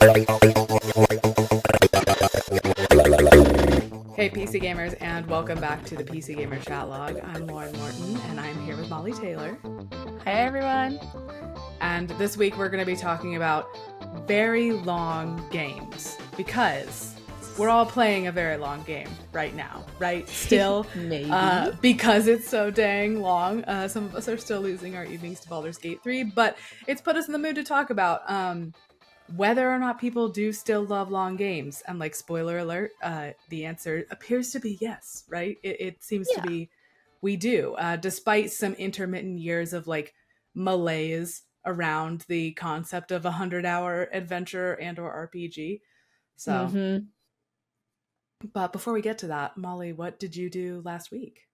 Hey PC gamers, and welcome back to the PC Gamer Chat Log. I'm Lauren Morton and I'm here with Molly Taylor. Hi everyone. And this week we're going to be talking about very long games because we're all playing a very long game right now, right? Still, Maybe. because it's so dang long. Some of us are still losing our evenings to Balder's Gate 3, but it's put us in the mood to talk about whether or not people do still love long games. And like, spoiler alert, the answer appears to be yes, right? It seems to be we do, despite some intermittent years of like malaise around the concept of 100-hour adventure and or RPG. So, But before we get to that, Molly, what did you do last week?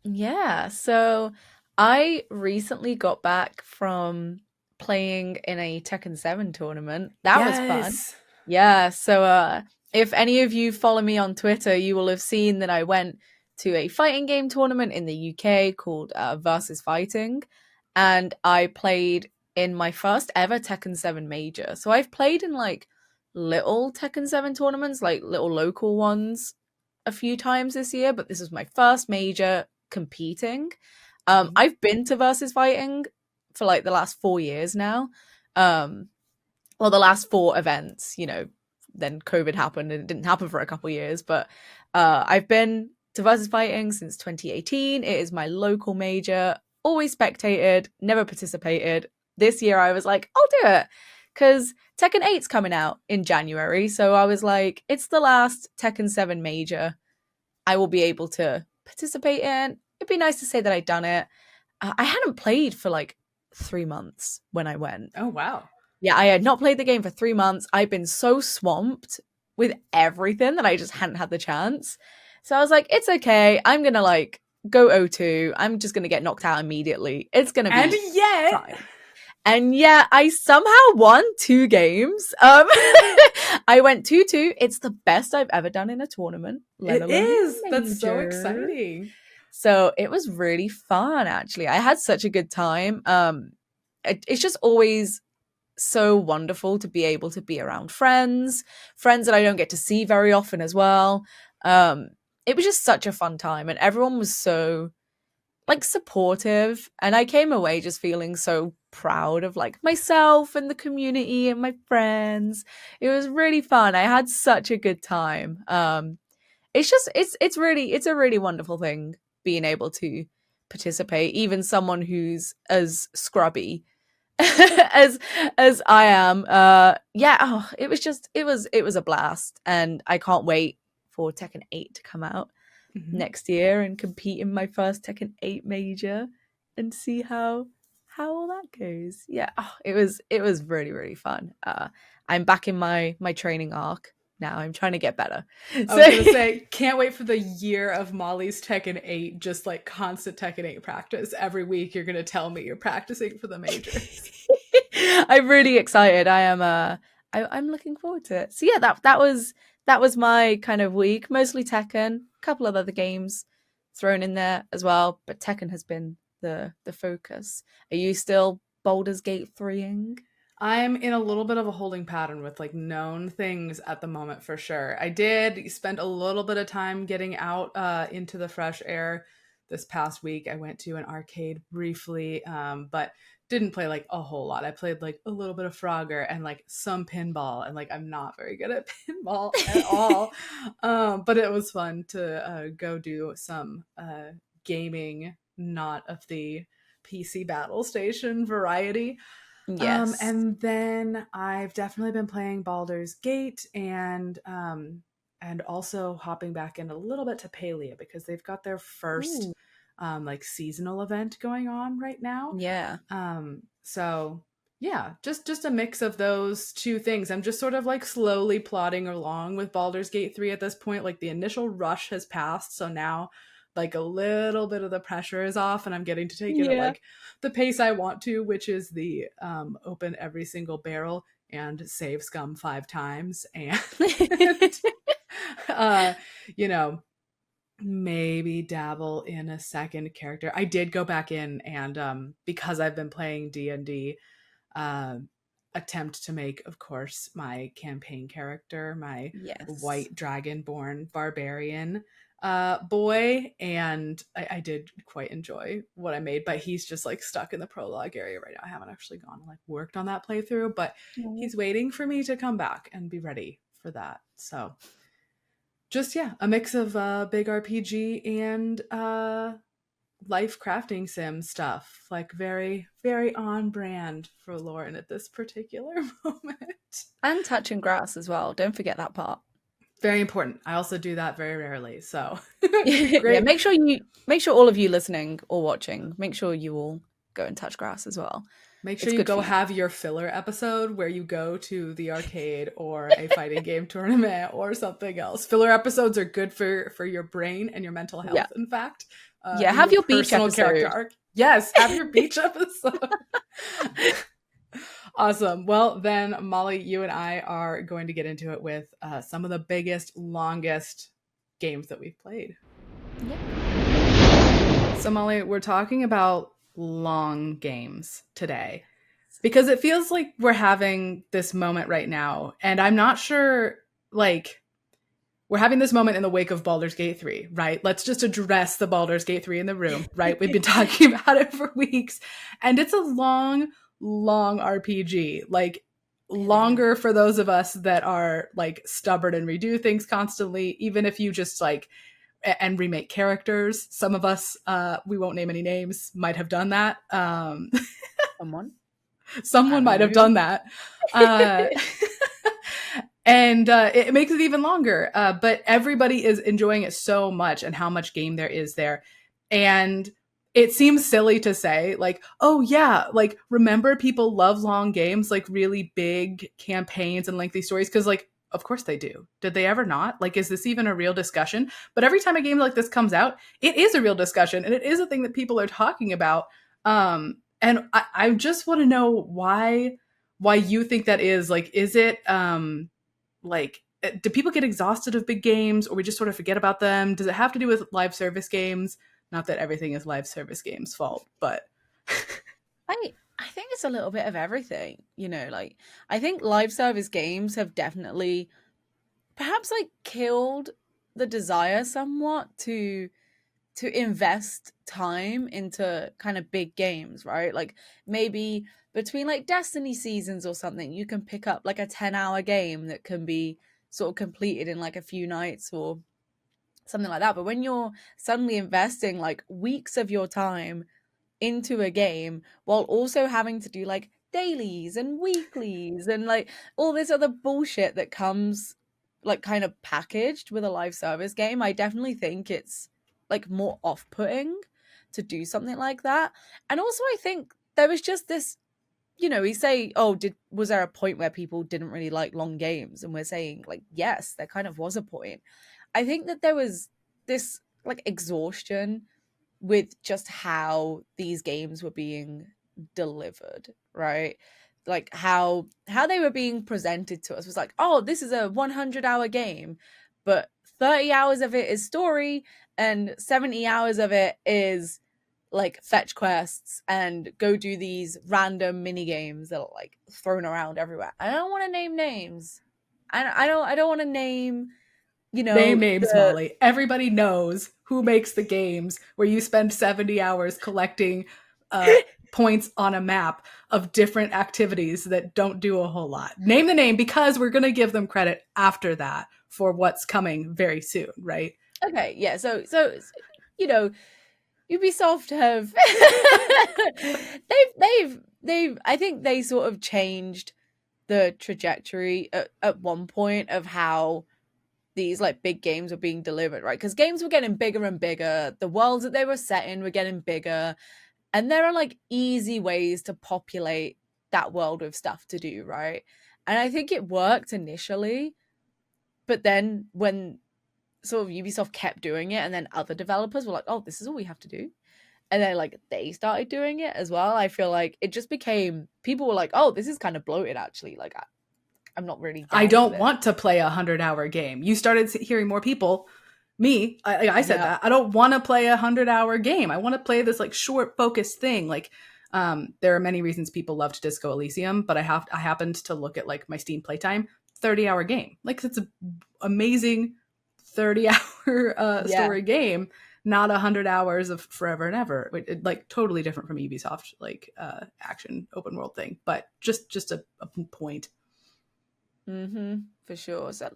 Yeah, so I recently got back from playing in a Tekken 7 tournament. That was fun. Yeah, so if any of you follow me on Twitter, you will have seen that I went to a fighting game tournament in the UK called Versus Fighting, and I played in my first ever Tekken 7 major. So I've played in like little Tekken 7 tournaments, like little local ones a few times this year, but this was my first major competing. I've been to Versus Fighting for like the last 4 years now. Well, the last 4 events, then COVID happened and it didn't happen for a couple years, but I've been to Versus Fighting since 2018. It is my local major, always spectated, never participated. This year I was like, I'll do it because Tekken 8's coming out in January. So I was like, it's the last Tekken 7 major I will be able to participate in. It'd be nice to say that I'd done it. I hadn't played for like 3 months when I went. Oh, wow. Yeah, I had not played the game for 3 months. I've been so swamped with everything that I just hadn't had the chance. So I was like, it's okay. I'm going to like go O2. I'm just going to get knocked out immediately. It's going to be And yet fine. And yeah, I somehow won 2 games. I went 2-2. It's the best I've ever done in a tournament. It is. That's so exciting. So it was really fun, actually. I had such a good time. It's just always so wonderful to be able to be around friends that I don't get to see very often as well. It was just such a fun time, and everyone was so like supportive, and I came away just feeling so proud of like myself and the community and my friends. It was really fun. I had such a good time. It's a really wonderful thing being able to participate, even someone who's as scrubby as I am. It was a blast, and I can't wait for Tekken 8 to come out next year and compete in my first Tekken 8 major and see how all that goes. Yeah, it was really, really fun. I'm back in my training arc now. I'm trying to get better. I was gonna say, can't wait for the year of Molly's Tekken 8, just like constant Tekken 8 practice. Every week you're gonna tell me you're practicing for the majors. I'm really excited. I am I'm looking forward to it. So yeah, that was my kind of week. Mostly Tekken, a couple of other games thrown in there as well, but Tekken has been the focus. Are you still Baldur's Gate 3ing? I'm in a little bit of a holding pattern with like known things at the moment for sure. I did spend a little bit of time getting out into the fresh air this past week. I went to an arcade briefly, but didn't play like a whole lot. I played like a little bit of Frogger and like some pinball, and like I'm not very good at pinball at all. But it was fun to go do some gaming, not of the PC battle station variety. Yes. And then I've definitely been playing Balder's Gate and also hopping back in a little bit to Palia because they've got their first like seasonal event going on right now. Yeah. So yeah, just a mix of those two things. I'm just sort of like slowly plodding along with Baldur's Gate 3 at this point. Like the initial rush has passed, so now like a little bit of the pressure is off and I'm getting to take it at like the pace I want to, which is the open every single barrel and save scum 5 times and maybe dabble in a second character. I did go back in and because I've been playing D&D, attempt to make, of course, my campaign character, my Yes. white dragonborn barbarian boy, and I did quite enjoy what I made, but he's just like stuck in the prologue area right now. I haven't actually gone and like worked on that playthrough, but he's waiting for me to come back and be ready for that. So just a mix of big RPG and life crafting sim stuff, like very, very on brand for Lauren at this particular moment. And touching grass as well. Don't forget that part. Very important. I also do that very rarely. So Yeah, great. make sure all of you listening or watching, make sure you all go and touch grass as well. Make sure you go have your filler episode where you go to the arcade or a fighting game tournament or something else. Filler episodes are good for your brain and your mental health, in fact. Have your beach episode. Arc. Yes, have your beach episode. Awesome. Well, then, Molly, you and I are going to get into it with some of the biggest, longest games that we've played. Yep. So, Molly, we're talking about long games today because it feels like we're having this moment right now, and I'm not sure, like, we're having this moment in the wake of Balder's Gate 3, right? Let's just address the Balder's Gate 3 in the room, right? We've been talking about it for weeks, and it's a long RPG, like longer for those of us that are like stubborn and redo things constantly, even if you just like and remake characters. Some of us, we won't name any names, might have done that. Someone might have done that. And it makes it even longer. But everybody is enjoying it so much and how much game there is there. And it seems silly to say, like, oh, yeah, like, remember people love long games, like really big campaigns and lengthy stories? Because, like, of course they do. Did they ever not? Like, is this even a real discussion? But every time a game like this comes out, it is a real discussion. And it is a thing that people are talking about. And I just want to know why you think that is. Like, is it... like, do people get exhausted of big games, or we just sort of forget about them? Does it have to do with live service games? Not that everything is live service games' fault, but I think it's a little bit of everything, you know, like I think live service games have definitely perhaps like killed the desire somewhat to invest time into kind of big games, right? Like maybe between like Destiny seasons or something, you can pick up like a 10-hour game that can be sort of completed in like a few nights or something like that. But when you're suddenly investing like weeks of your time into a game while also having to do like dailies and weeklies and like all this other bullshit that comes like kind of packaged with a live service game, I definitely think it's like more off-putting to do something like that. And also I think there was just this, you know, we say, oh, was there a point where people didn't really like long games? And we're saying like, yes, there kind of was a point. I think that there was this like exhaustion with just how these games were being delivered, right? Like how they were being presented to us was like, oh, this is a 100-hour game, but 30 hours of it is story and 70 hours of it is like fetch quests and go do these random mini games that are like thrown around everywhere. I don't want to name names. I don't want to name, you know, name names, Molly. Everybody knows who makes the games where you spend 70 hours collecting points on a map of different activities that don't do a whole lot. Name the name, because we're going to give them credit after that for what's coming very soon, right? Okay, yeah. So you know, Ubisoft have they've I think they sort of changed the trajectory at one point of how these like big games were being delivered, right? Because games were getting bigger and bigger, the worlds that they were set in were getting bigger, and there are like easy ways to populate that world with stuff to do, right? And I think it worked initially, but then when sort of Ubisoft kept doing it and then other developers were like, oh, this is all we have to do, and then like they started doing it as well, I feel like it just became, people were like, oh, this is kind of bloated actually, like I'm not really down. I don't want to play a 100-hour game. You started hearing more people, me, I said that. I don't want to play a 100-hour game. I want to play this like short focused thing. Like There are many reasons people loved Disco Elysium, but I happened to look at like my Steam playtime, 30-hour game. Like it's an amazing 30-hour story game, not 100 hours of forever and ever. Like totally different from Ubisoft, like action open world thing, but just a point. For sure. So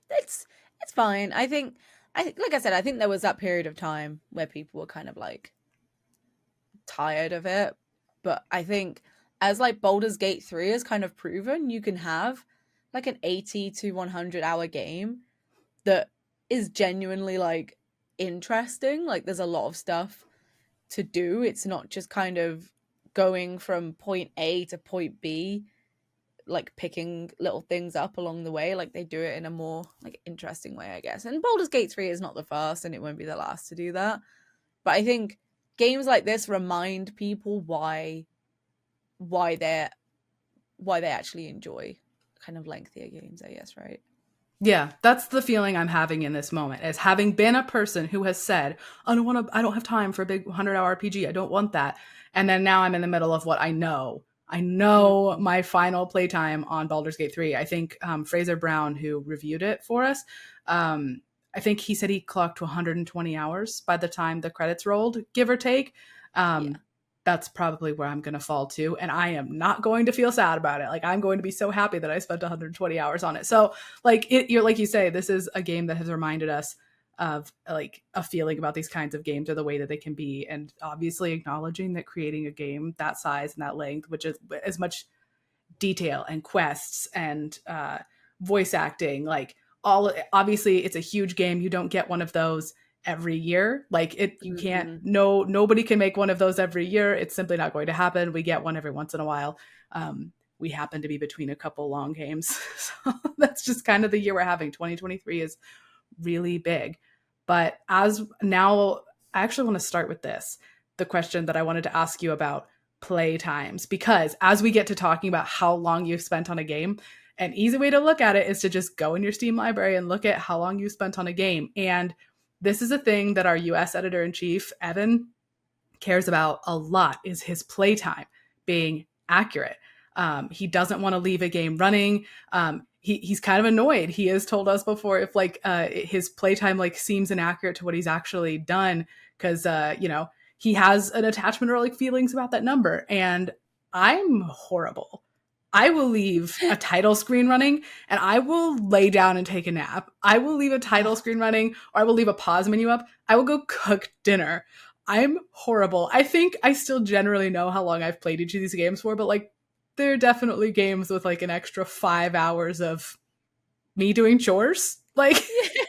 it's fine. I think like I said, I think there was that period of time where people were kind of like tired of it, but I think as like Baldur's Gate 3 has kind of proven, you can have like an 80 to 100 hour game that is genuinely like interesting. Like there's a lot of stuff to do. It's not just kind of going from point A to point B, like picking little things up along the way. Like they do it in a more like interesting way, I guess. And Baldur's Gate 3 is not the first and it won't be the last to do that. But I think games like this remind people why they actually enjoy kind of lengthier games, I guess, right? Yeah, that's the feeling I'm having in this moment, as having been a person who has said, I don't have time for a big 100-hour RPG. I don't want that. And then now I'm in the middle of what I know. I know my final playtime on Baldur's Gate 3. I think Fraser Brown, who reviewed it for us, I think he said he clocked 120 hours by the time the credits rolled, give or take. That's probably where I'm going to fall to. And I am not going to feel sad about it. Like I'm going to be so happy that I spent 120 hours on it. So like you're like you say, this is a game that has reminded us of like a feeling about these kinds of games or the way that they can be. And obviously acknowledging that creating a game that size and that length, which is as much detail and quests and voice acting, like all, obviously it's a huge game. You don't get one of those every year. Like you can't, nobody can make one of those every year. It's simply not going to happen. We get one every once in a while. We happen to be between a couple long games. So that's just kind of the year we're having. 2023 is really big. But as now, I actually want to start with this, the question that I wanted to ask you about play times, because as we get to talking about how long you've spent on a game, an easy way to look at it is to just go in your Steam library and look at how long you spent on a game. And this is a thing that our US editor-in-chief, Evan, cares about a lot, is his playtime being accurate. He doesn't want to leave a game running. He's kind of annoyed. He has told us before if like his playtime like seems inaccurate to what he's actually done, because he has an attachment or like feelings about that number. And I'm horrible. I will leave a title screen running and I will lay down and take a nap. I will leave a title screen running, or I will leave a pause menu up. I will go cook dinner. I'm horrible. I think I still generally know how long I've played each of these games for, but like there are definitely games with like an extra 5 hours of me doing chores like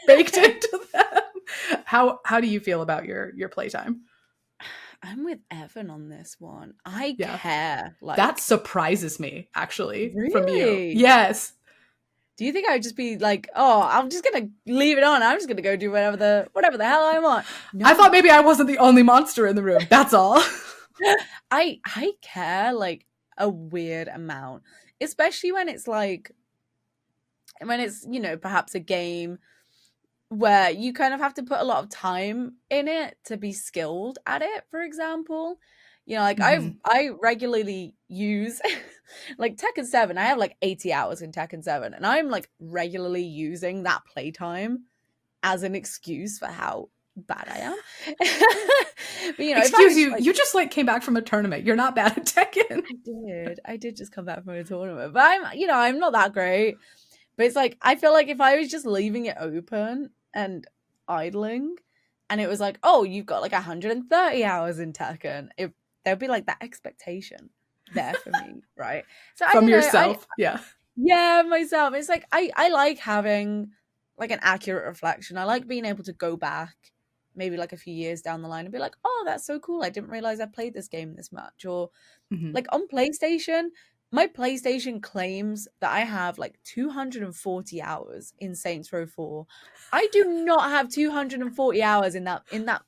baked into them. How do you feel about your playtime? I'm with Evan on this one. I care. Like that surprises me, actually, really? From you. Yes. Do you think I would just be like, oh, I'm just gonna leave it on. I'm just gonna go do whatever the hell I want? No. I thought maybe I wasn't the only monster in the room. That's all. I care like a weird amount, especially when it's perhaps a game where you kind of have to put a lot of time in it to be skilled at it, for example. Like I regularly use like Tekken 7. I have like 80 hours in Tekken 7 and I'm like regularly using that playtime as an excuse for how bad I am. But excuse you, you just like came back from a tournament. You're not bad at Tekken. I did just come back from a tournament, but I'm not that great. But it's like I feel like if I was just leaving it open and idling and it was like, oh, you've got like 130 hours in Tekken, there'd be like that expectation there for me, right? So from yourself. Yeah, myself. It's like I like having like an accurate reflection. I like being able to go back maybe like a few years down the line and be like, oh, that's so cool. I didn't realize I played this game this much. Or like on PlayStation, my PlayStation claims that I have like 240 hours in Saints Row 4. I do not have 240 hours in that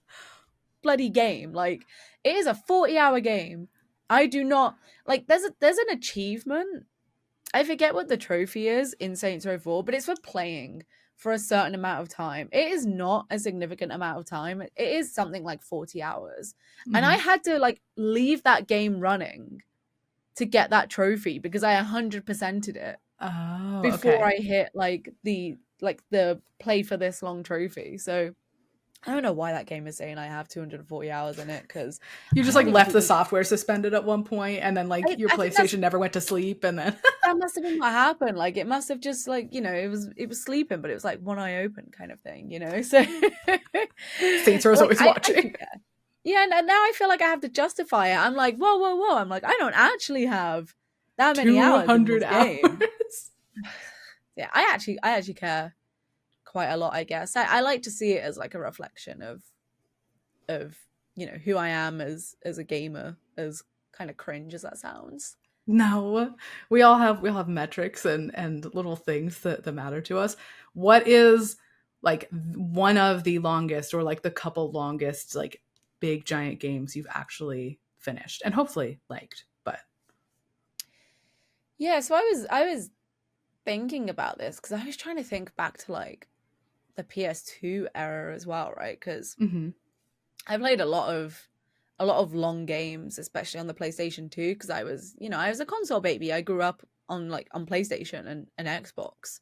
bloody game. Like it is a 40-hour game. I do not like there's an achievement. I forget what the trophy is in Saints Row 4, but it's for playing for a certain amount of time. It is not a significant amount of time. It is something like 40 hours. And I had to like leave that game running to get that trophy because I 100%ed it before I hit like the play for this long trophy. So I don't know why that game is saying I have 240 hours in it, because you just like left the software suspended at one point, and then like your PlayStation never went to sleep, and then that must have been what happened. Like it must have just like, you know, it was sleeping, but it was like one eye open kind of thing, you know. So Saints Row's always watching. Yeah, and now I feel like I have to justify it. I'm like, whoa. I'm like, I don't actually have that many hours in this game. Yeah, I actually care quite a lot, I guess. I like to see it as like a reflection of you know who I am as a gamer, as kind of cringe as that sounds. No, we all have metrics and little things that matter to us. What is like one of the longest, or like the couple longest, like big giant games you've actually finished and hopefully liked? But yeah, so I was thinking about this because I was trying to think back to like the PS2 era as well, right? Because I played a lot of long games, especially on the PlayStation 2, because I was a console baby. I grew up on PlayStation and Xbox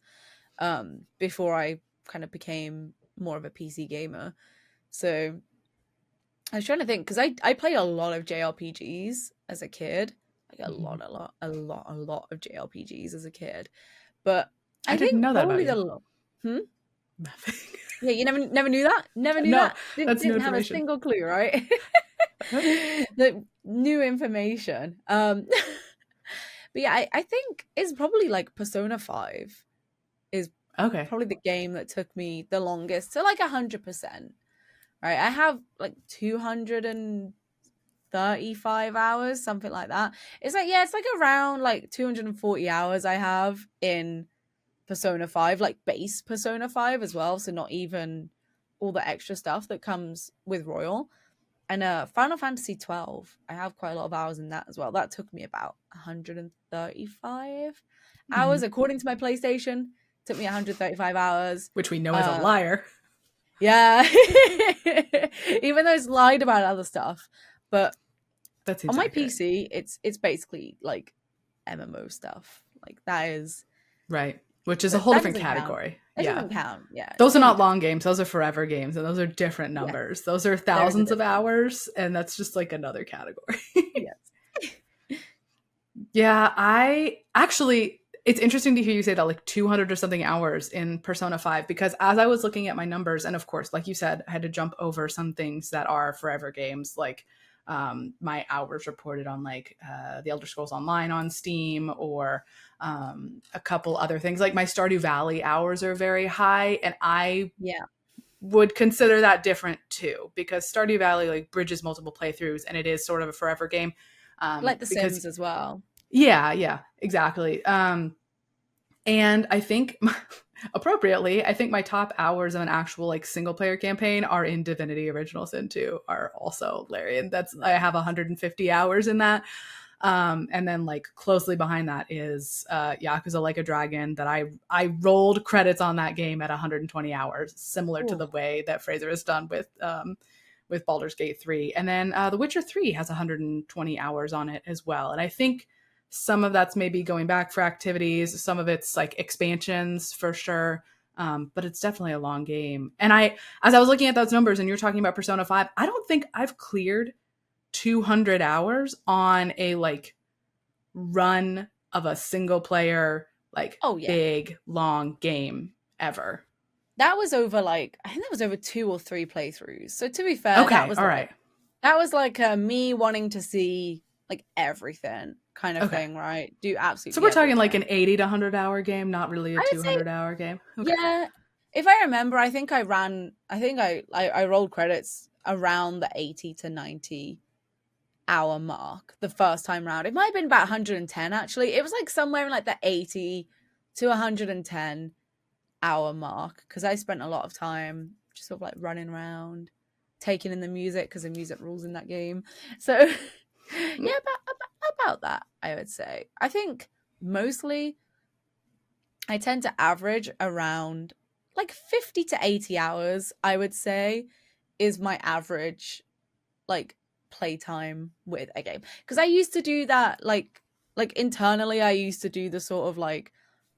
before I kind of became more of a PC gamer. So I was trying to think, because I played a lot of JRPGs as a kid, like a lot of JRPGs as a kid. But I didn't think know that probably about you. Nothing. Yeah, you never knew that? Never knew that? Didn't have a single clue, right? The new information. But yeah, I think it's probably like Persona 5 is probably the game that took me the longest to like 100%. Right? I have like 235 hours, something like that. It's like, yeah, it's like around like 240 hours I have in Persona 5, like base Persona 5 as well, so not even all the extra stuff that comes with Royal. And Final Fantasy 12, I have quite a lot of hours in that as well. That took me about 135 hours according to my PlayStation. Took me 135 hours, which we know is a liar. Yeah. Even though it's lied about other stuff. But that's on my PC, it's basically like MMO stuff. Like that is right. Which is a whole different category. It doesn't count. Yeah. Those are not long games. Those are forever games, and those are different numbers. Yeah. Those are thousands of hours, and that's just like another category. Yes. Yeah, it's interesting to hear you say that, like 200 or something hours in Persona 5, because as I was looking at my numbers, and of course, like you said, I had to jump over some things that are forever games, like my hours reported on like the Elder Scrolls Online on Steam, or a couple other things. Like my Stardew Valley hours are very high, and I would consider that different too, because Stardew Valley like bridges multiple playthroughs, and it is sort of a forever game. Like The Sims as well. Yeah, exactly. And I think appropriately, I think my top hours of an actual like single player campaign are in Divinity Original Sin 2, are also Larian. I have 150 hours in that. And then like closely behind that is Yakuza Like a Dragon, that I rolled credits on that game at 120 hours, similar to the way that Fraser has done with Balder's Gate 3. And then The Witcher 3 has 120 hours on it as well. And I think some of that's maybe going back for activities, some of it's like expansions for sure. But it's definitely a long game. And as I was looking at those numbers and you're talking about Persona 5, I don't think I've cleared 200 hours on a like run of a single player, like big, long game ever. That was over like, I think that was over 2 or 3 playthroughs. So to be fair, that was right. That was like me wanting to see like everything kind of thing, right? Do absolutely. So we're talking like an 80 to 100 hour game, not really a 200 hour game. Yeah. If I remember, I think I rolled credits around the 80 to 90 hour mark the first time round. It might have been about 110 actually. It was like somewhere in like the 80 to 110 hour mark, because I spent a lot of time just sort of like running around, taking in the music, because the music rules in that game. So yeah, about that, I would say. I think mostly I tend to average around like 50 to 80 hours, I would say, is my average like playtime with a game. Because I used to do that like internally. I used to do the sort of like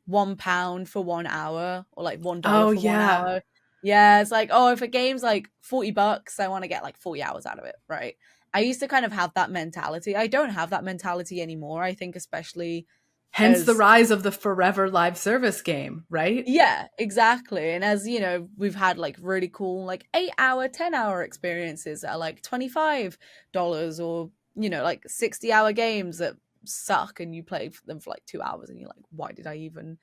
£1 for 1 hour, or like $1 Oh for one yeah. hour. Yeah, it's like, oh, if a game's like $40, I want to get like 40 hours out of it, right? I used to kind of have that mentality. I don't have that mentality anymore. I think especially Hence the as rise of the forever live service game, right? yeah, exactly. And as you know, we've had like really cool like 8 hour, 10 hour experiences that are like $25, or like 60-hour games that suck and you play them for like 2 hours and you're like, why did I even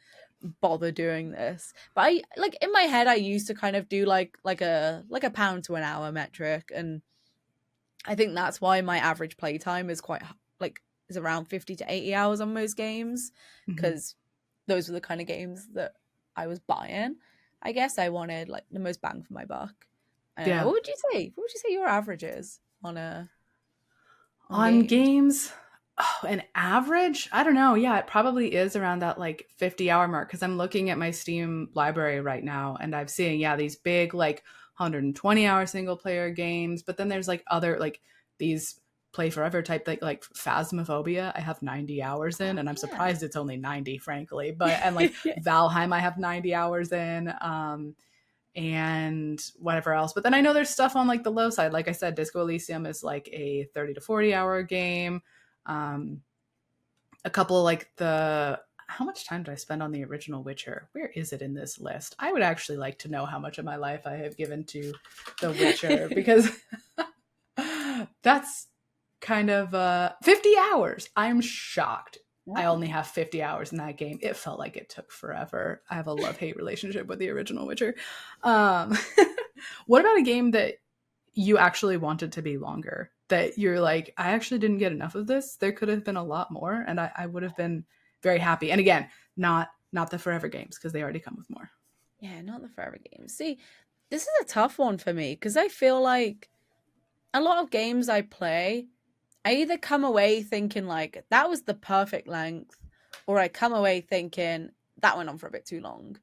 bother doing this? But I like in my head I used to kind of do like a pound to an hour metric, and I think that's why my average playtime is quite like is around 50 to 80 hours on most games, Mm-hmm. because those were the kind of games that I was buying. I guess I wanted like the most bang for my buck. I don't know. Yeah. What would you say? What would you say your average is on On games? games, an average? I don't know. Yeah, it probably is around that like 50-hour mark because I'm looking at my Steam library right now and I'm seeing, yeah, these big like 120-hour single player games, but then there's like other like these play forever type like Phasmophobia I have 90 hours in, and I'm Yeah. surprised it's only 90 frankly. But and like Valheim I have 90 hours in. And whatever else. But then I know there's stuff on like the low side. Like I said, Disco Elysium is like a 30 to 40-hour game. Um, a couple of like the how much time did I spend on the original Witcher? Where is it in this list? I would actually like to know how much of my life I have given to The Witcher because that's kind of 50 hours. I'm shocked. I Oh. only have 50 hours in that game. It felt like it took forever. I have a love-hate relationship with the original Witcher. Um, what about a game that you actually wanted to be longer? That you're like, I actually didn't get enough of this. There could have been a lot more, and I would have been very happy. And again, not the forever games because they already come with more. Yeah, not the forever games. See, this is a tough one for me because I feel like a lot of games I play, I either come away thinking like that was the perfect length, or I come away thinking that went on for a bit too long,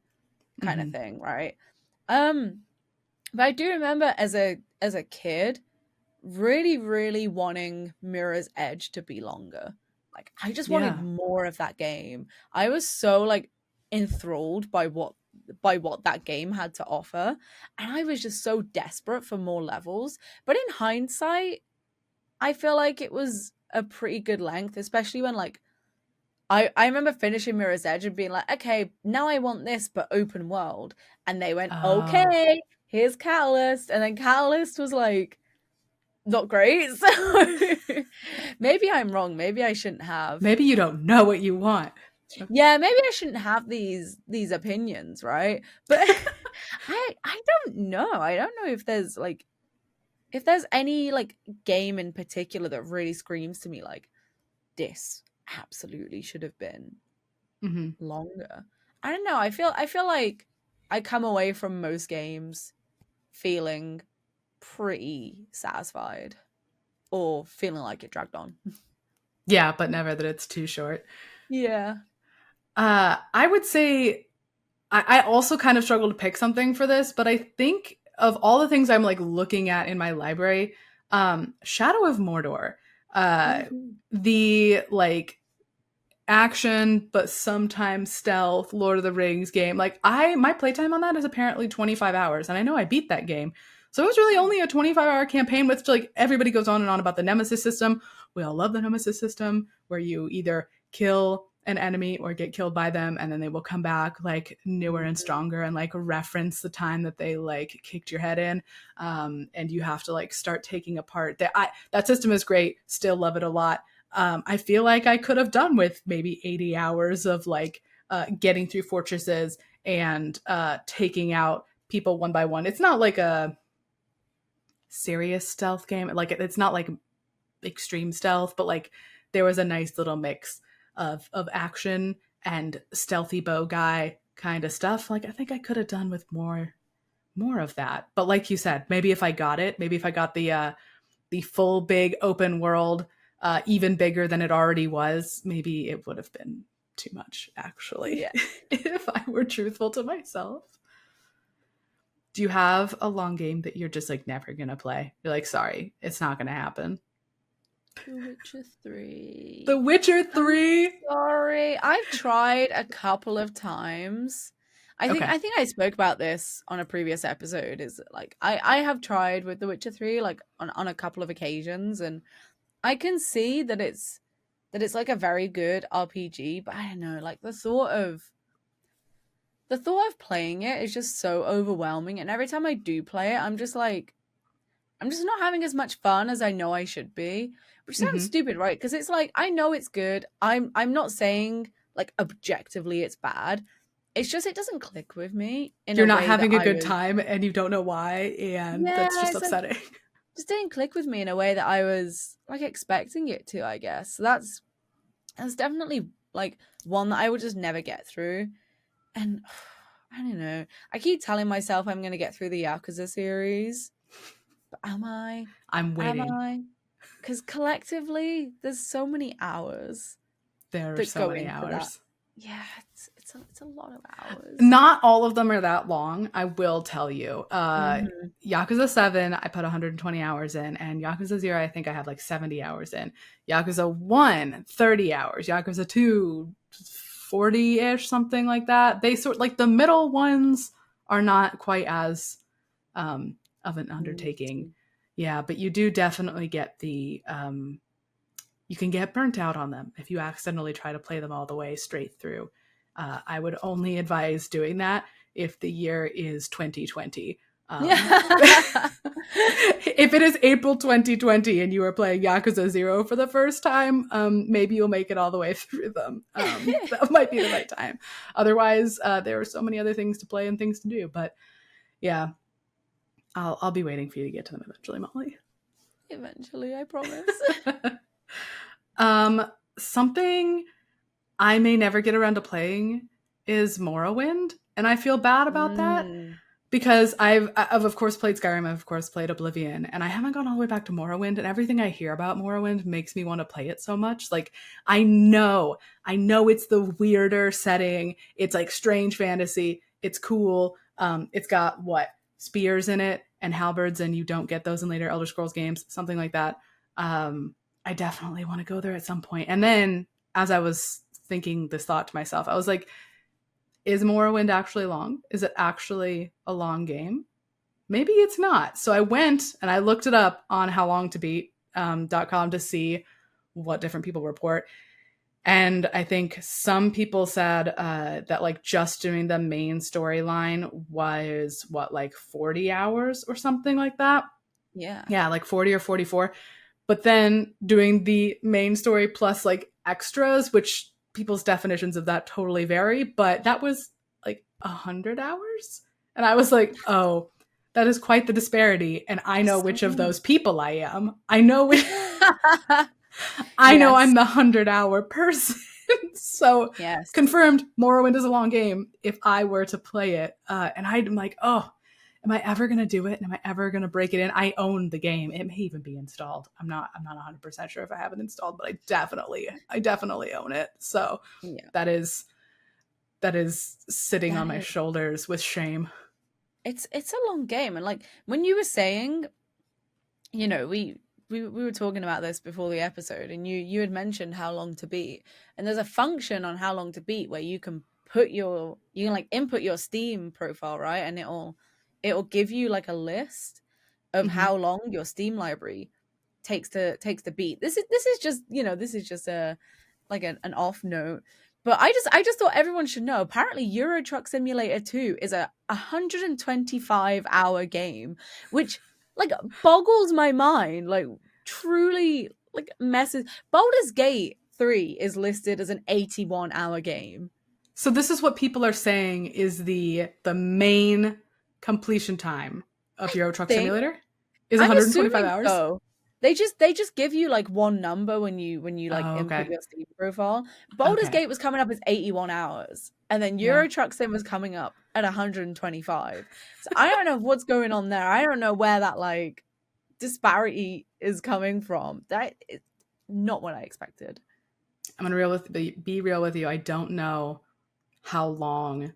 kind of Mm-hmm. thing, right? Um, but I do remember as a kid really, really wanting Mirror's Edge to be longer. Like I just wanted Yeah. more of that game. I was so like enthralled by what that game had to offer, and I was just so desperate for more levels. But in hindsight, I feel like it was a pretty good length, especially when like I remember finishing Mirror's Edge and being like, okay, now I want this, but open world. And they went, Oh, okay, here's Catalyst. And then Catalyst was like, not great. So maybe I'm wrong. Maybe I shouldn't have. maybe you don't know what you want. Yeah, maybe I shouldn't have these opinions, right? But I don't know. I don't know if there's any like game in particular that really screams to me like this absolutely should have been Mm-hmm. longer. I don't know. I feel like I come away from most games feeling pretty satisfied or feeling like it dragged on. Yeah, but never that it's too short. Yeah. I would say I also kind of struggle to pick something for this, but I think of all the things I'm like looking at in my library, Shadow of Mordor, uh, Mhm. the like action but sometimes stealth Lord of the Rings game. Like I my playtime on that is apparently 25 hours, and I know I beat that game. So it was really only a 25-hour campaign, which like everybody goes on and on about the Nemesis system. We all love the Nemesis system where you either kill an enemy or get killed by them and then they will come back like newer and stronger and like reference the time that they like kicked your head in, and you have to like start taking apart that system is great, still love it a lot. I feel like I could have done with maybe 80 hours of like getting through fortresses and taking out people one by one. It's not like a serious stealth game. Like it's not like extreme stealth, but like there was a nice little mix of action and stealthy bow guy kind of stuff. Like I think I could have done with more of that. But like you said, maybe if I got it, maybe if I got the full big open world, even bigger than it already was, maybe it would have been too much, actually, Yeah. if I were truthful to myself. Do you have a long game that you're just like never gonna play? You're like, sorry, it's not gonna happen. The Witcher 3. The Witcher 3. Sorry, I've tried a couple of times. Okay. I think I spoke about this on a previous episode. Is like I have tried with The Witcher 3 like on a couple of occasions, and I can see that it's like a very good RPG, but I don't know, like the thought of playing it is just so overwhelming, and every time I do play it, I'm just not having as much fun as I know I should be, which sounds stupid, right? Because it's like I know it's good. I'm not saying like objectively it's bad. It's just it doesn't click with me in You're a not way that having a I good was. time and you don't know why, and Yeah, that's just it's like upsetting. just didn't click with me in a way that I was like expecting it to, I guess. So that's definitely like one that I would just never get through. And I don't know. I keep telling myself I'm gonna get through the Yakuza series, but am I? I'm Am waiting. I? Because collectively, there's so many hours There are that so go many into that. hours. Yeah, it's a lot of hours. Not all of them are that long, I will tell you. Mhm. Yakuza 7, I put 120 hours in, and Yakuza 0, I think I have like 70 hours in. Yakuza 1, 30 hours. Yakuza 2, 40-ish, something like that. They sort like the middle ones are not quite as of an undertaking. Yeah, but you do definitely get the you can get burnt out on them if you accidentally try to play them all the way straight through. I would only advise doing that if the year is 2020. If it is April 2020 and you are playing Yakuza 0 for the first time, maybe you'll make it all the way through them. That might be the right time. Otherwise, there are so many other things to play and things to do. But yeah, I'll be waiting for you to get to them eventually, Molly. Eventually, I promise. Something I may never get around to playing is Morrowind, and I feel bad about that because I've of course played Skyrim, I've of course played Oblivion, and I haven't gone all the way back to Morrowind, and everything I hear about Morrowind makes me want to play it so much. Like I know it's the weirder setting. It's like strange fantasy. It's cool. It's got what? Spears in it and halberds, and you don't get those in later Elder Scrolls games, something like that. I definitely want to go there at some point. And then as I was thinking this thought to myself, I was like, is Morrowind actually long? Is it actually a long game? Maybe it's not. So I went and I looked it up on howlongtobeat.com to see what different people report. And I think some people said that like just doing the main storyline was what, like 40 hours or something like that. Yeah, like 40 or 44. But then doing the main story plus like extras, which people's definitions of that totally vary, but that was like 100 hours. And I was like, oh, that is quite the disparity. And I know which of those people I am. I know which I know I'm the 100-hour person. So yes, confirmed, Morrowind is a long game if I were to play it. And I'm like, oh, am I ever going to do it? Am I ever going to break it in? I own the game. It may even be installed. I'm not 100% sure if I have it installed, but I definitely own it. So yeah, that is sitting on my shoulders with shame. it's a long game, and like when you were saying, we were talking about this before the episode, and you had mentioned how long to beat, and there's a function on how long to beat where you can like input your Steam profile, right, and it'll give you like a list of how long your Steam library takes to beat. This is just a like an off note. But I just thought everyone should know. Apparently, Euro Truck Simulator 2 is a 125-hour game, which like boggles my mind. Like truly like messes. Baldur's Gate 3 is listed as an 81-hour game. So this is what people are saying is the main completion time of Euro Truck Simulator is 125 hours. So. They just give you like one number when you like input your Steam profile. Baldur's Gate was coming up as 81 hours, and then Euro Truck Sim was coming up at 125. So I don't know what's going on there. I don't know where that like disparity is coming from. That is not what I expected. I'm gonna be real with you. I don't know how long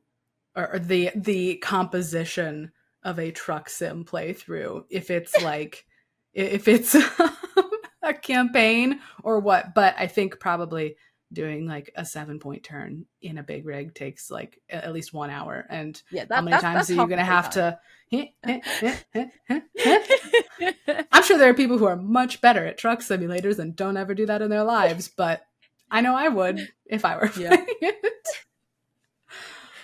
or the composition of a truck sim playthrough if it's like if it's a campaign or what. But I think probably doing like a 7-point turn in a big rig takes like at least 1 hour. And Yeah, how many times that's are you half going to the have time. to I'm sure there are people who are much better at truck simulators and don't ever do that in their lives, but I know I would if I were playing it.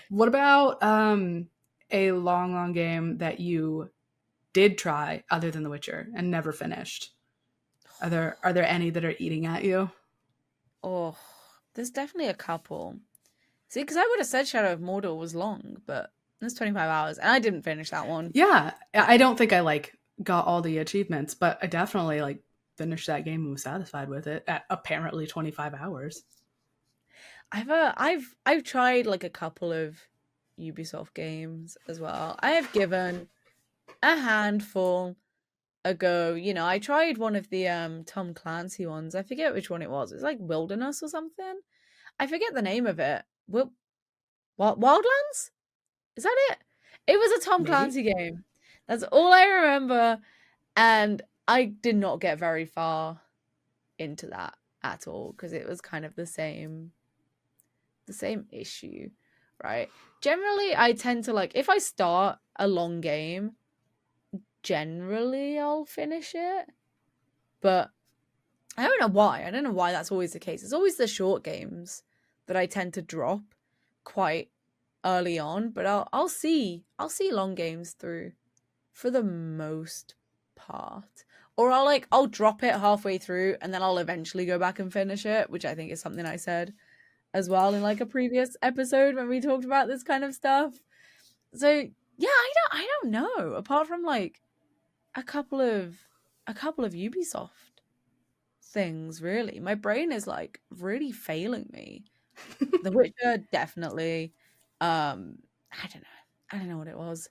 What about a long game that you did try other than The Witcher and never finished? Are there any that are eating at you? Oh, there's definitely a couple. See, because I would have said Shadow of Mordor was long, but it's 25 hours, and I didn't finish that one. Yeah, I don't think I like got all the achievements, but I definitely like finished that game and was satisfied with it at apparently 25 hours. I've tried like a couple of Ubisoft games as well. I have given a handful a go. You know, I tried one of the Tom Clancy ones. I forget which one it was. It's like Wilderness or something. I forget the name of it. What Wildlands? Is that it? It was a Tom Maybe. Clancy game. That's all I remember, and I did not get very far into that at all because it was kind of the same issue, right? Generally, I tend to like if I start a long game, generally I'll finish it. But I don't know why. I don't know why that's always the case. It's always the short games that I tend to drop quite early on, but I'll see long games through for the most part. Or I'll drop it halfway through and then I'll eventually go back and finish it, which I think is something I said as well in like a previous episode when we talked about this kind of stuff. So yeah, I don't know. Apart from like a couple of Ubisoft things, really. My brain is like really failing me. The Witcher, definitely. I don't know. I don't know what it was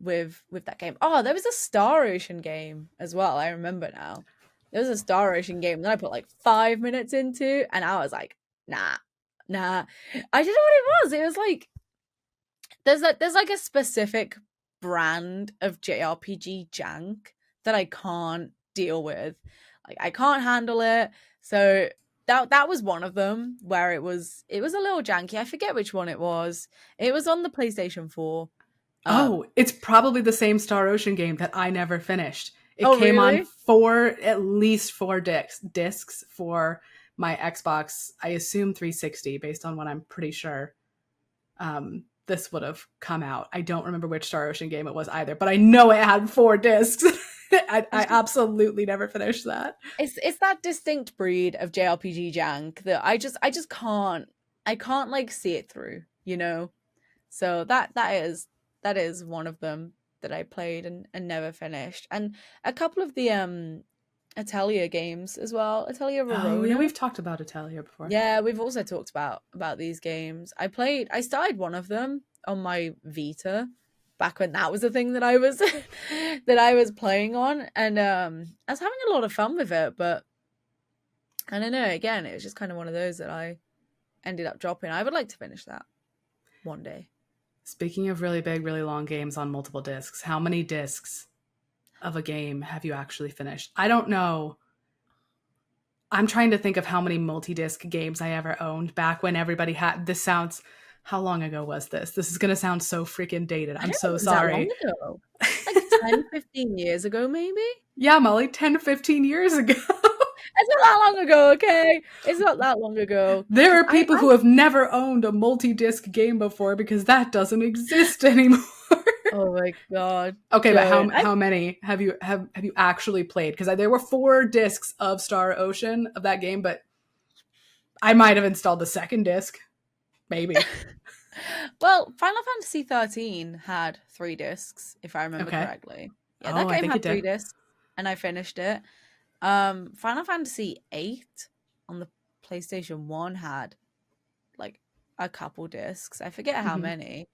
with that game. Oh, there was a Star Ocean game as well. I remember now. There was a Star Ocean game that I put like 5 minutes into, and I was like, nah. I didn't know what it was. It was like there's like a specific brand of JRPG jank that I can't deal with. Like I can't handle it. So that was one of them where it was a little janky. I forget which one it was. It was on the PlayStation 4. Oh, it's probably the same Star Ocean game that I never finished. It Oh came on really? at least four discs for my Xbox, I assume 360, based on what I'm pretty sure this would have come out. I don't remember which Star Ocean game it was either, but I know it had 4 discs. I absolutely never finished that. It's that distinct breed of JRPG jank that I just can't like see it through, you know? So that is one of them that I played and never finished. And a couple of the Atelier games as well. Atelier Oh, yeah, Verona. we've talked about Atelier before. Yeah, we've also talked about these games. I started one of them on my Vita back when that was a thing that I was that I was playing on, and I was having a lot of fun with it, but I don't know, again, it was just kind of one of those that I ended up dropping. I would like to finish that one day. Speaking of really big, really long games on multiple discs, how many discs of a game have you actually finished? I don't know. I'm trying to think of how many multi-disc games I ever owned back when everybody had this. Sounds, how long ago was this? This is going to sound so freaking dated. I I'm don't know so if it was that long sorry. ago. Like 10, 15 years ago, maybe? Yeah, Molly, 10 to 15 years ago. It's not that long ago, okay? It's not that long ago. There are people who have never owned a multi-disc game before because that doesn't exist anymore. Oh my god. Okay, but how many have you actually played? Because there were 4 discs of Star Ocean of that game, but I might have installed the second disc, maybe. Well, Final Fantasy 13 had 3 discs, if I remember correctly. Yeah, that game had 3 discs, and I finished it. Final Fantasy 8 on the PlayStation 1 had like a couple discs. I forget how many.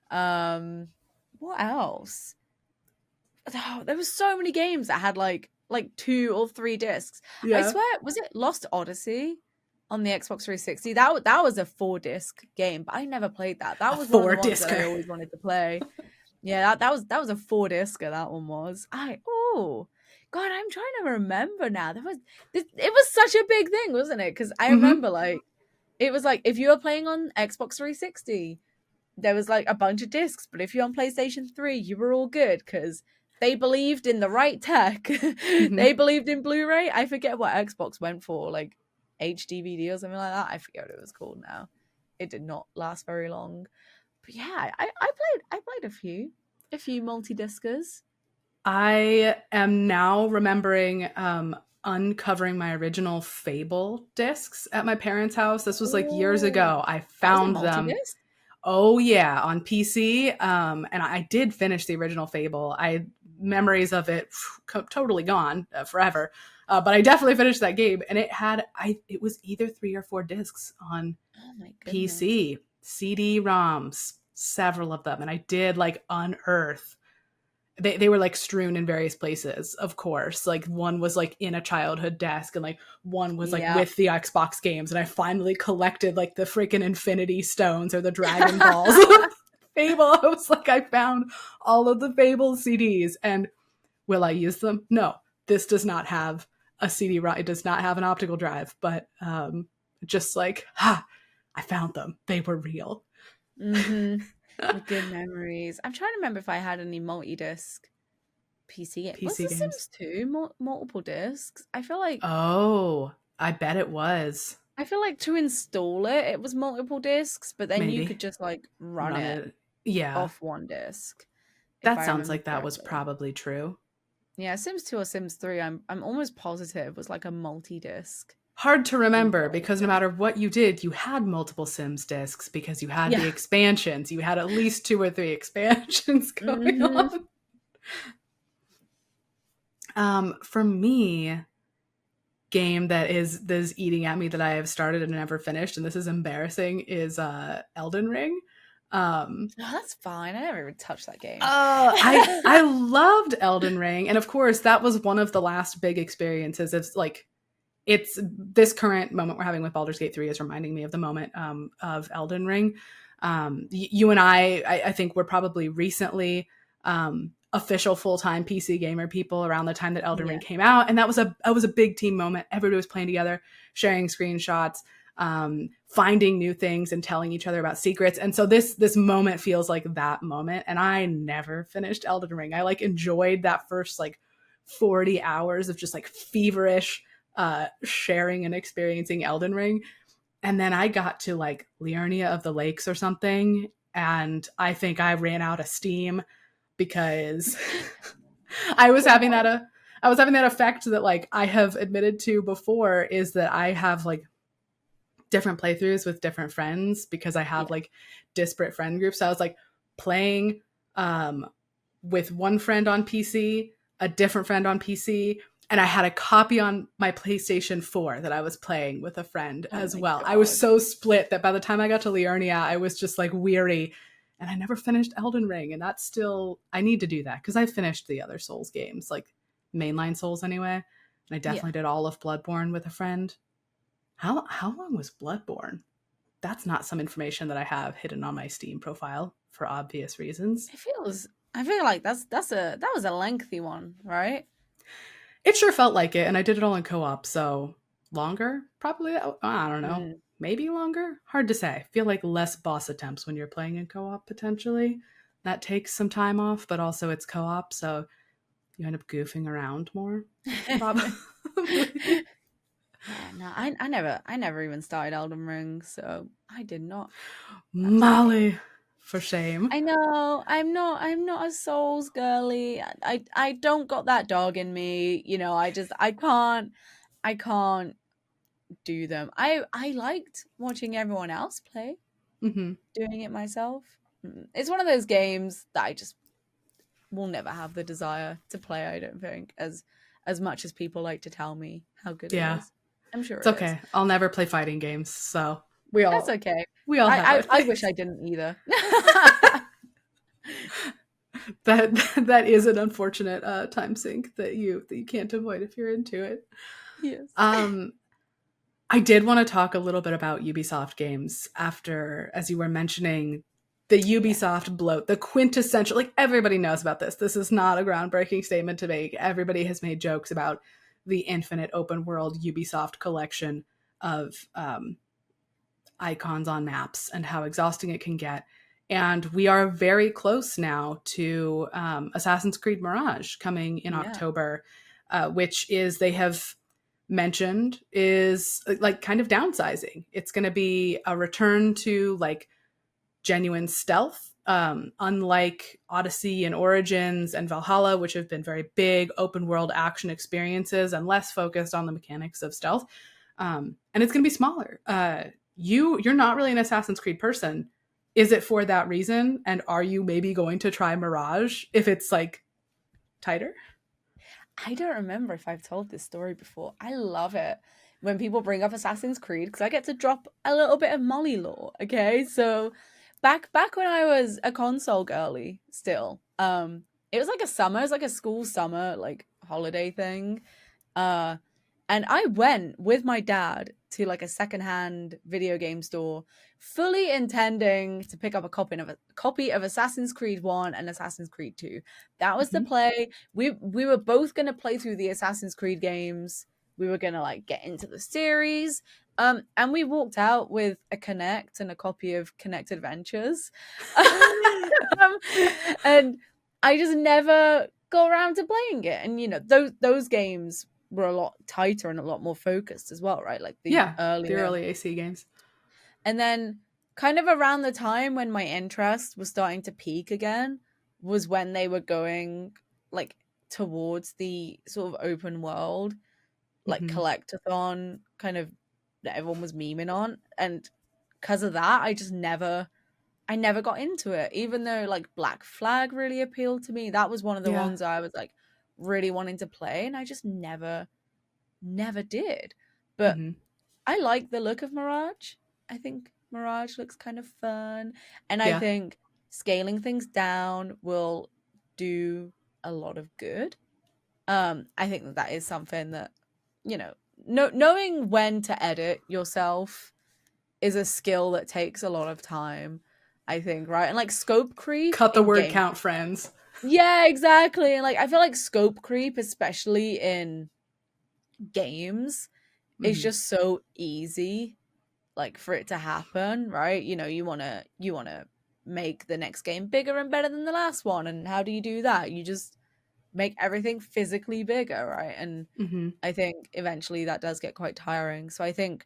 What else? Oh, there was so many games that had like 2 or 3 discs. Yeah. I swear, was it Lost Odyssey on the Xbox 360? That was a 4-disc game, but I never played that. That was one of the ones that I always wanted to play. Yeah, that was a 4-discer. That one was. Oh God, I'm trying to remember now. It was such a big thing, wasn't it? Because I Mm-hmm. remember like it was like if you were playing on Xbox 360, there was like a bunch of discs, but if you're on PlayStation 3, you were all good because they believed in the right tech. Mm-hmm. They believed in Blu-ray. I forget what Xbox went for, like HDVD or something like that. I forget what it was called now. It did not last very long. But yeah, I played a few multi-discers. I am now remembering uncovering my original Fable discs at my parents' house. This was like years Oh, ago. I that was a found them. multi-disc. Oh yeah, on PC. And I did finish the original Fable. I memories of it totally gone forever. But I definitely finished that game, and it was either 3 or 4 discs on Oh my goodness. PC, CD-ROMs, several of them, and I did like unearth. They were like strewn in various places, of course. Like one was like in a childhood desk, and like one was like Yeah. with the Xbox games, and I finally collected like the freaking Infinity Stones or the Dragon Balls. Fable. I was like, I found all of the Fable CDs, and will I use them? No. This does not have a CD. It does not have an optical drive, but just like, I found them. They were real. Mm-hmm. Good memories. I'm trying to remember if I had any multi-disc PC game. Was PC The games. Sims 2 multiple discs? Oh, I bet it was. I feel like to install it, it was multiple discs, but then you could Maybe just like run run it it. Yeah, off one disc, if that I sounds remember like that was correctly. probably true. Yeah, Sims 2 or Sims 3, I'm almost positive was like a multi-disc Hard to remember because no installation. matter what you did, you had multiple Sims discs because you had the Yeah. expansions. You had at least 2 or 3 expansions going Mm-hmm. on. For me, game that is eating at me that I have started and never finished, and this is embarrassing, is Elden Ring. Um, Oh, that's fine. I never even touched that game. I loved Elden Ring, and of course that was one of the last big experiences. It's this current moment we're having with Baldur's Gate 3 is reminding me of the moment of Elden Ring. You and I think we're probably recently official full-time PC gamer people around the time that Elden Yeah. Ring came out, and that was a big team moment. Everybody was playing together, sharing screenshots, finding new things, and telling each other about secrets. And so this moment feels like that moment. And I never finished Elden Ring. I like enjoyed that first like 40 hours of just like feverish sharing and experiencing Elden Ring. And then I got to like Liurnia of the Lakes or something, and I think I ran out of steam because I was having God. that effect that like I have admitted to before, is that I have like different playthroughs with different friends because I have Yeah. like disparate friend groups. So I was like playing with one friend on PC, a different friend on PC, and I had a copy on my PlayStation 4 that I was playing with a friend Oh as my well. I was God. so split that by the time I got to Liurnia, I was just like weary, and I never finished Elden Ring. And that's still, I need to do that because I finished the other Souls games, like mainline Souls anyway. And I Yeah. definitely did all of Bloodborne with a friend. How long was Bloodborne? That's not some information that I have hidden on my Steam profile for obvious reasons. I feel like that was a lengthy one, right? It sure felt like it, and I did it all in co-op, so longer? Probably, I don't know. Mm. Maybe longer? Hard to say. I feel like less boss attempts when you're playing in co-op, potentially. That takes some time off, but also it's co-op, so you end up goofing around more. Probably. Yeah, no, I never even started Elden Ring, so I did not touch that game. Molly, for shame. I know I'm not a Souls girly. I don't got that dog in me. You know, I can't do them. I liked watching everyone else play. Hmm. Doing it myself. It's one of those games that I just will never have the desire to play, I don't think, as much as people like to tell me how good it Yeah, is. I'm sure it's it is. okay. I'll never play fighting games, so That's okay. we all have our I wish things. I didn't either. That is an unfortunate time sink that you can't avoid if you're into it. Yes. Um, I did want to talk a little bit about Ubisoft games after, as you were mentioning, the Ubisoft bloat, the quintessential, like everybody knows about this. This is not a groundbreaking statement to make. Everybody has made jokes about the infinite open world Ubisoft collection of icons on maps and how exhausting it can get. And we are very close now to Assassin's Creed Mirage coming in October, which is, they have mentioned, is like kind of downsizing. It's going to be a return to like genuine stealth, unlike Odyssey and Origins and Valhalla, which have been very big open world action experiences and less focused on the mechanics of stealth. And it's going to be smaller. You're not really an Assassin's Creed person. Is it for that reason? And are you maybe going to try Mirage if it's like tighter? I don't remember if I've told this story before. I love it when people bring up Assassin's Creed because I get to drop a little bit of Mollie lore. Okay, so back when I was a console girly still, it was like a summer, it was like a school summer like holiday thing. And I went with my dad to like a secondhand video game store, fully intending to pick up a copy of Assassin's Creed 1 and Assassin's Creed 2. That was the play. We were both going to play through the Assassin's Creed games. We were going to like get into the series. And we walked out with a Connect and a copy of Connect Adventures. And I just never got around to playing it. And, you know, those games were a lot tighter and a lot more focused as well, right? Like the early AC games. And then kind of around the time when my interest was starting to peak again was when they were going like towards the sort of open world, like collectathon kind of that everyone was memeing on. And because of that, I never got into it, even though like Black Flag really appealed to me. That was one of the ones I was like really wanting to play, and I just never did. But I like the look of Mirage. I think Mirage looks kind of fun, and I think scaling things down will do a lot of good. I think that is something that, you know, knowing when to edit yourself is a skill that takes a lot of time, I think, right? And like scope creep, cut the word count, friends. Yeah, exactly. And like I feel like scope creep, especially in games, is just so easy like for it to happen, right? You know, you want to make the next game bigger and better than the last one, and how do you do that? You just make everything physically bigger, right? And I think eventually that does get quite tiring. So I think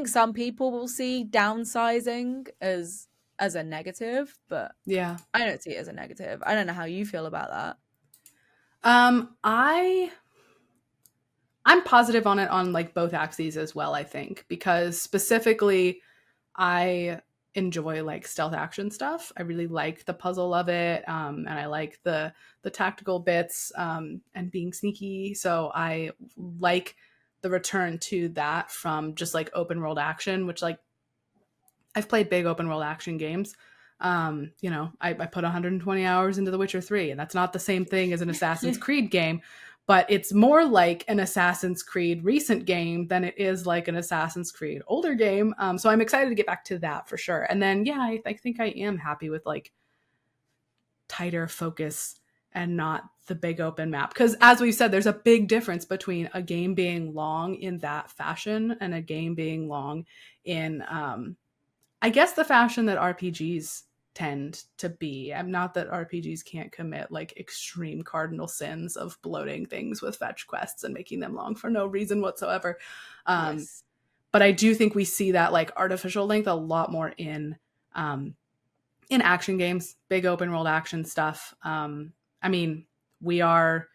some people will see downsizing as a negative, but I don't see it as a negative. I don't know how you feel about that. I'm positive on it on like both axes as well, I think, because specifically I enjoy like stealth action stuff. I really like the puzzle of it, and I like the tactical bits, and being sneaky. So I like the return to that from just like open world action, which like I've played big open world action games. You know, I put 120 hours into The Witcher 3, and that's not the same thing as an Assassin's Creed game, but it's more like an Assassin's Creed recent game than it is like an Assassin's Creed older game. So I'm excited to get back to that for sure. And then, yeah, I think I am happy with like tighter focus and not the big open map. Because as we've said, there's a big difference between a game being long in that fashion and a game being long in, I guess, the fashion that RPGs tend to be. I'm not that RPGs can't commit like extreme cardinal sins of bloating things with fetch quests and making them long for no reason whatsoever. But I do think we see that like artificial length a lot more in action games, big open world action stuff. I mean, we are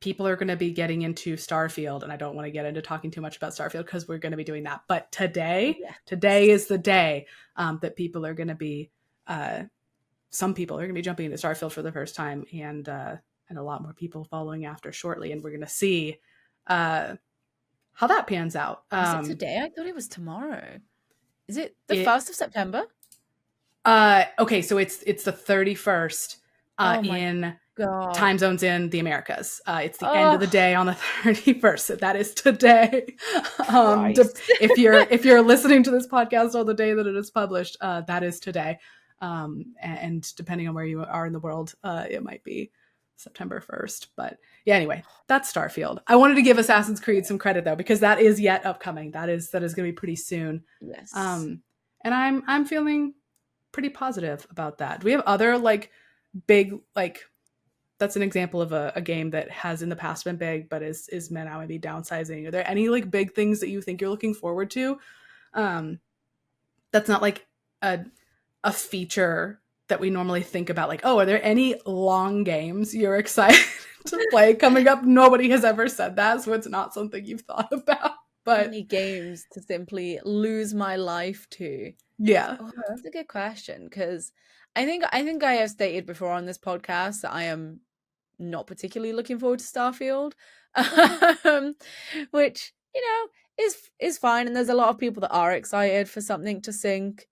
people are going to be getting into Starfield, and I don't want to get into talking too much about Starfield because we're going to be doing that. But today is the day that people are going to be, some people are going to be jumping into Starfield for the first time, and a lot more people following after shortly. And we're going to see how that pans out. Is it today? I thought it was tomorrow. Is it the 1st of September? Okay, so it's the 31st in God. time zones in the Americas. It's the end of the day on the 31st. So that is today. Christ. If you're listening to this podcast on the day that it is published, that is today. And depending on where you are in the world, it might be September 1st. But yeah, anyway, that's Starfield. I wanted to give Assassin's Creed some credit though, because that is yet upcoming. That is going to be pretty soon. Yes. And I'm feeling pretty positive about that. Do we have other like big, like, that's an example of a game that has in the past been big, but is now maybe downsizing? Are there any like big things that you think you're looking forward to? That's not like a feature that we normally think about. Like, oh, are there any long games you're excited to play coming up? Nobody has ever said that, so it's not something you've thought about. But any games to simply lose my life to? Yeah. Oh, that's a good question, because I think I have stated before on this podcast that I am not particularly looking forward to Starfield, which, you know, is fine. And there's a lot of people that are excited for something to sink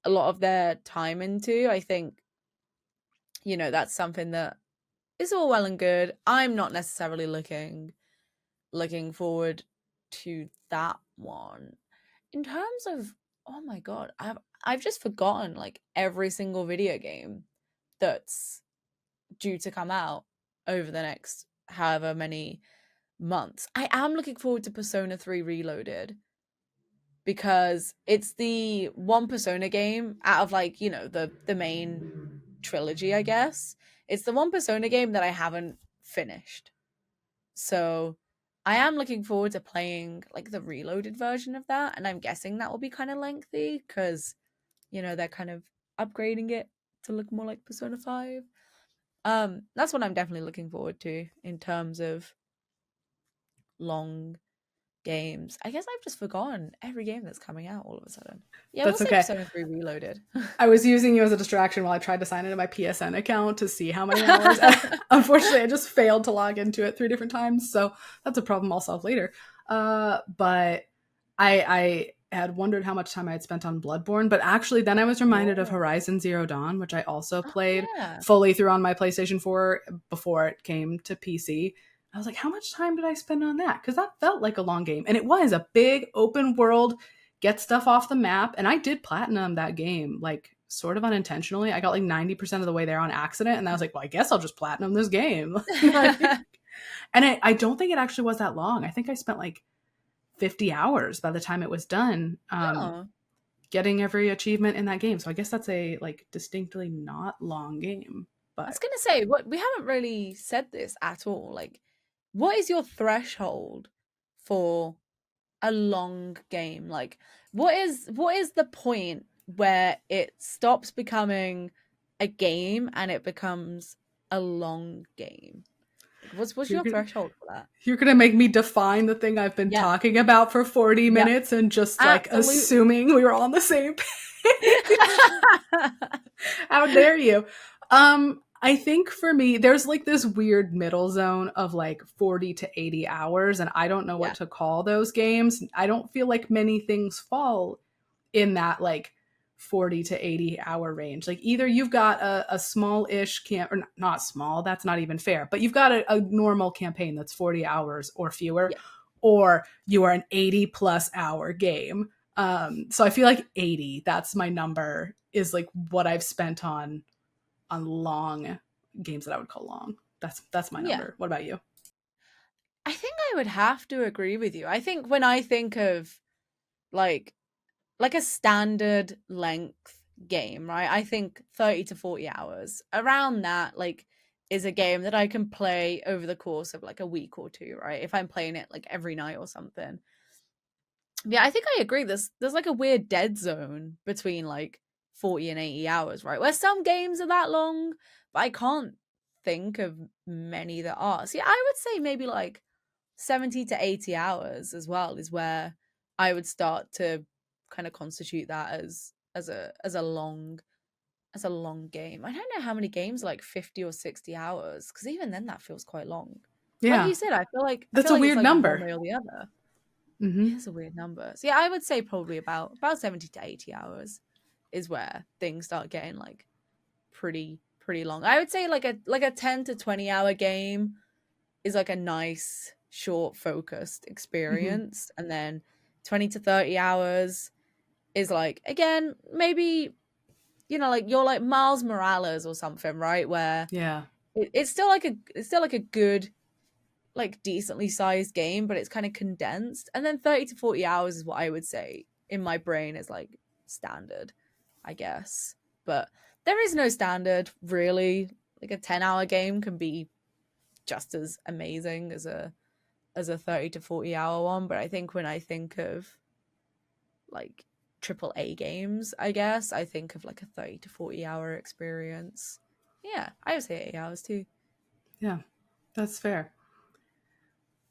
a lot of their time into. I think, you know, that's something that is all well and good. I'm not necessarily looking forward to that one. In terms of, oh my god, I've just forgotten like every single video game that's due to come out over the next however many months. I am looking forward to Persona 3 Reloaded, because it's the one Persona game out of, like, you know, the main trilogy, I guess. It's the one Persona game that I haven't finished. So I am looking forward to playing like the reloaded version of that, and I'm guessing that will be kind of lengthy because, you know, they're kind of upgrading it to look more like Persona 5. That's what I'm definitely looking forward to in terms of long games. I guess I've just forgotten every game that's coming out all of a sudden. Yeah, That's we'll say okay. Persona 3 Reloaded. I was using you as a distraction while I tried to sign into my PSN account to see how many hours. Unfortunately, I just failed to log into it 3 different times, so that's a problem I'll solve later. But I had wondered how much time I had spent on Bloodborne, but actually then I was reminded of Horizon Zero Dawn, which I also played fully through on my PlayStation 4 before it came to PC. I was like, how much time did I spend on that? Because that felt like a long game. And it was a big open world, get stuff off the map. And I did platinum that game, like sort of unintentionally. I got like 90% of the way there on accident. And I was like, well, I guess I'll just platinum this game. And I don't think it actually was that long. I think I spent like 50 hours by the time it was done, getting every achievement in that game. So I guess that's a like distinctly not long game. But I was gonna say, what we haven't really said this at all. Like, what is your threshold for a long game? Like, what is the point where it stops becoming a game and it becomes a long game? What's your threshold for that? You're gonna make me define the thing I've been talking about for 40 minutes and just like assuming we were all on the same page. How dare you? I think for me, there's like this weird middle zone of like 40 to 80 hours, and I don't know what to call those games. I don't feel like many things fall in that like 40 to 80 hour range. Like either you've got a small-ish camp, or not small, that's not even fair, but you've got a normal campaign that's 40 hours or fewer, or you are an 80 plus hour game. So I feel like 80, that's my number, is like what I've spent on long games that I would call long. That's my number. What about you? I think I would have to agree with you. I think when I think of like a standard length game, right? I think 30 to 40 hours. Around that, like, is a game that I can play over the course of like a week or two, right? If I'm playing it like every night or something. Yeah, I think I agree. There's like a weird dead zone between like 40 and 80 hours, right? Where some games are that long, but I can't think of many that are. So yeah, I would say maybe like 70 to 80 hours as well is where I would start to kind of constitute that as a long game. I don't know how many games are like 50 or 60 hours, because even then that feels quite long. Yeah. Like you said, I feel like that's a weird it's like number. One way or the other. Mm-hmm. It's a weird number. So yeah, I would say probably about 70 to 80 hours is where things start getting like pretty pretty long. I would say like a 10 to 20 hour game is like a nice, short, focused experience. And then 20 to 30 hours is like, again, maybe, like you're like Miles Morales or something, right? Where it's still like a good, like decently sized game, but it's kind of condensed. And then 30 to 40 hours is what I would say in my brain is like standard, I guess. But there is no standard, really. Like a 10-hour game can be just as amazing as a 30 to 40 hour one. But I think when I think of like AAA games, I guess I think of like a 30 to 40 hour experience. Yeah, I would say 8 hours too. Yeah, that's fair.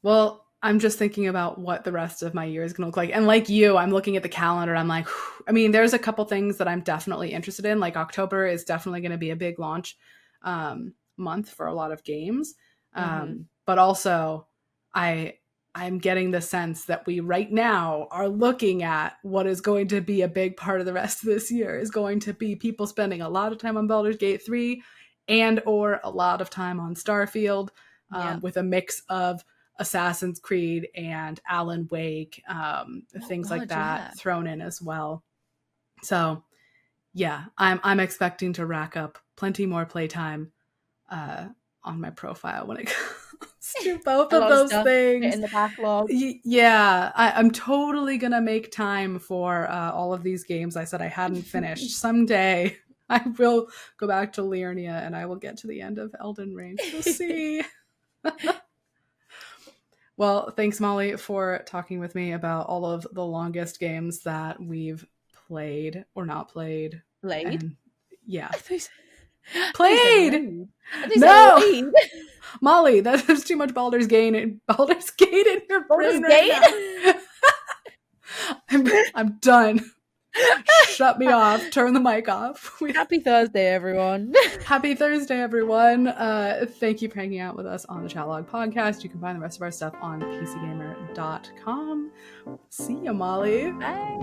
Well, I'm just thinking about what the rest of my year is going to look like. And like you, I'm looking at the calendar. I'm like, I mean, there's a couple things that I'm definitely interested in. Like October is definitely going to be a big launch month for a lot of games. But also I'm getting the sense that we right now are looking at what is going to be a big part of the rest of this year is going to be people spending a lot of time on Balers Gate 3 and or a lot of time on Starfield with a mix of Assassin's Creed and Alan Wake, things like that thrown in as well. So yeah, I'm expecting to rack up plenty more playtime on my profile when it comes to both of those things in the backlog. Yeah, I'm totally gonna make time for all of these games I said I hadn't finished. Someday I will go back to Liurnia and I will get to the end of Elden Ring. We'll see. Well, thanks, Molly, for talking with me about all of the longest games that we've played or not played. Yeah. Played! No! Molly, there's too much Baldur's Gate in your brain right now. I'm done. Shut me off. Turn the mic off. Happy Thursday, everyone. Happy Thursday, everyone. Thank you for hanging out with us on the Chatlog podcast. You can find the rest of our stuff on pcgamer.com. See ya, Molly. Bye.